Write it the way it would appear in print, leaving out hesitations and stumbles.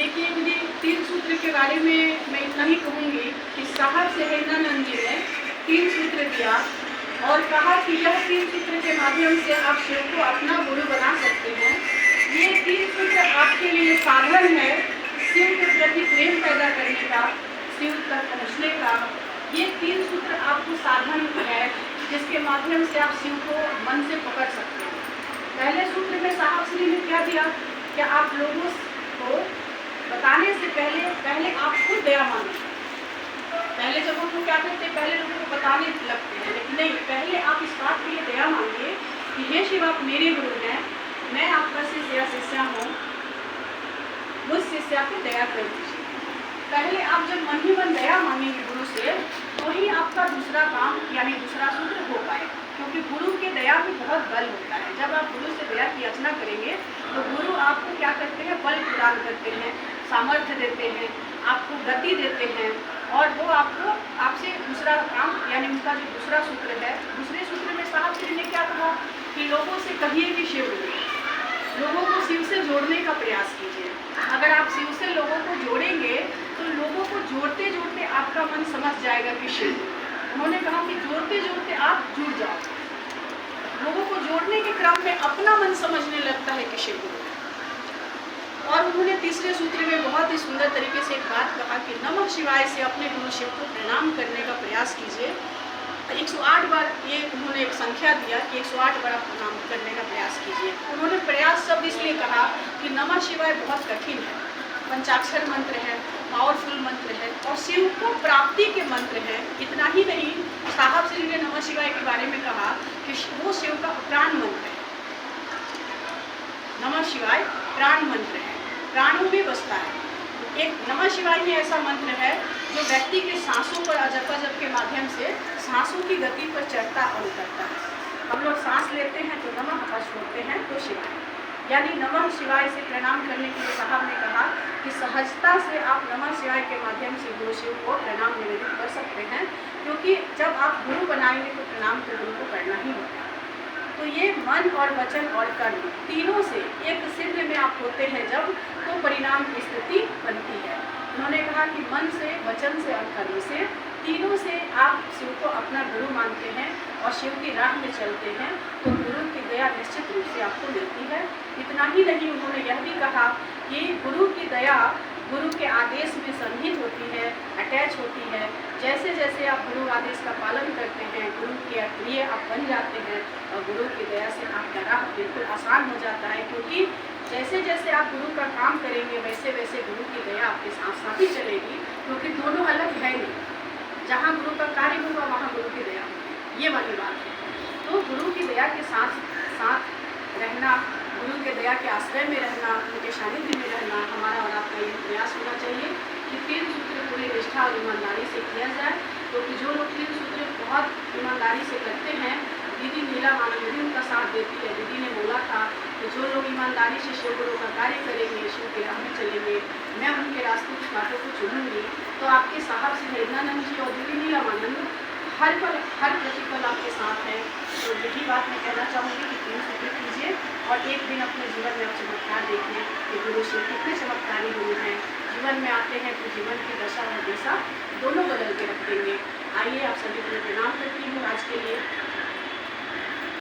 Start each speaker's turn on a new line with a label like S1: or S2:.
S1: देखिए दीदी, तीन सूत्र के बारे में मैं इतना ही कहूँगी कि साहब सहजानंद जी ने तीन सूत्र दिया और कहा कि यह तीन सूत्र के माध्यम से आप शिव को अपना गुरु बना सकते हैं। ये तीन सूत्र आपके लिए साधन है शिव के प्रति प्रेम पैदा करने का, शिव तक पहुँचने का। ये तीन सूत्र आपको साधन है जिसके माध्यम से आप शिव को मन से पकड़ सकते हैं। पहले सूत्र में साहब श्री ने क्या दिया कि आप लोगों को बताने से पहले आप खुद दया मांगे। पहले जब हम लोग क्या करते हैं, पहले लोगों को बताने लगते हैं, लेकिन नहीं, पहले आप इस बात के लिए दया मांगिए कि हे शिव, आप मेरे गुरु हैं, मैं आपका शिष्य या शिष्या हूँ, मुझ शिष्या पे दया कर दीजिए। पहले आप जब मन ही मन दया मांगेंगे गुरु से, तो ही आपका दूसरा काम यानी दूसरा सूत्र हो पाएगा, क्योंकि गुरु के दया में बहुत बल होता है। जब आप गुरु से दया की याचना करेंगे तो गुरु आपको क्या करते हैं, बल प्रदान करते हैं, सामर्थ्य देते हैं, आपको गति देते हैं और वो आपसे दूसरा काम यानी उनका जो दूसरा सूत्र है, दूसरे सूत्र में साहब श्री ने क्या कहा कि लोगों से कहिए कि शिव गुरु, लोगों को शिव से जोड़ने का प्रयास कीजिए। अगर आप शिव से लोगों को जोड़ेंगे तो लोगों को जोड़ते जोड़ते आपका मन समझ जाएगा कि शिव। उन्होंने कहा कि जोड़ते जोड़ते आप जुड़ जाओ। लोगों को जोड़ने के क्रम में अपना मन समझने लगता है कि शिव गुरु। और उन्होंने तीसरे सूत्र में बहुत ही सुंदर तरीके से एक बात कहा कि नमः शिवाय से अपने गुरु शिव को प्रणाम करने का प्रयास कीजिए। 108 बार ये उन्होंने एक संख्या दिया कि 108 बार आप प्रणाम करने का प्रयास कीजिए। उन्होंने प्रयास शब्द इसलिए कहा कि नमः शिवाय बहुत कठिन है, पंचाक्षर मंत्र है, पावरफुल मंत्र है और शिव को प्राप्ति के मंत्र है। इतना ही नहीं, साहब श्री ने नमः शिवाय के बारे में कहा कि वो शिव का प्राण मंत्र है। नमः शिवाय प्राण मंत्र है, प्राणों में बसता है। एक नमः शिवाय में ऐसा मंत्र है जो व्यक्ति के सांसों पर अजप के माध्यम से सांसों की गति पर चढ़ता और उतरता है। हम लोग सांस लेते हैं तो नमः और छोड़ते हैं तो शिवाय, यानी नमः शिवाय से प्रणाम करने के लिए साहब ने कहा कि सहजता से आप नमः शिवाय के माध्यम से गुरु शिव को प्रणाम निवेदित कर सकते हैं, क्योंकि जब आप गुरु बनाएंगे तो प्रणाम तो गुरु को करना ही होगा। तो ये मन और वचन और कर्म तीनों से एक सिद्ध में आप होते हैं जब, तो परिणाम की स्थिति बनती है। उन्होंने कहा कि मन से, वचन से और कर्म से, तीनों से आप शिव को अपना गुरु मानते हैं और शिव की राह में चलते हैं तो गुरु की दया निश्चित रूप से आपको मिलती है। इतना ही नहीं, उन्होंने यह भी कहा कि गुरु की दया गुरु के आदेश में सन्निहित होती है, अटैच होती है। जैसे जैसे आप गुरु आदेश का पालन करते हैं, गुरु के प्रिय आप बन जाते हैं और गुरु की दया से आपका राह बिल्कुल आसान हो जाता है, क्योंकि जैसे जैसे आप गुरु का काम करेंगे वैसे वैसे गुरु की दया आपके साथ साथ ही चलेगी, क्योंकि दोनों अलग है नहीं। जहाँ गुरु का कार्य होगा वहाँ गुरु की दया होगी, ये वाली बात है। तो गुरु की दया के साथ साथ रहना, गुरु के दया के आश्रय में रहना, उनके सानिध्य में रहना हमारा और आपका ये प्रयास होना चाहिए कि तीन सूत्र पूरी निष्ठा और ईमानदारी से किया जाए। क्योंकि जो लोग तीन सूत्र बहुत ईमानदारी से करते हैं, दीदी नीला मानव भी उनका साथ देती है। दीदी ने बोला था कि जो लोग ईमानदारी से शिव गुरु का कार्य करेंगे, शिव के राह में चलेंगे, मैं उनके रास्ते की बातों को चुनूंगी। तो आपके साहब श्री सहजानंद जी और दीदी नीला मानंद हर पल हर प्रतिपल आपके साथ है। तो यही बात मैं कहना चाहूँगी कि तीन सूत्र कीजिए और एक दिन अपने जीवन में आप चमत्कार देखिए कि गुरु शिव कितने चमत्कारी गुरु हैं। जीवन में आते हैं तो जीवन की दशा और दिशा दोनों बदल के रख देंगे। आइए आप सभी को प्रणाम करती हूँ आज के लिए।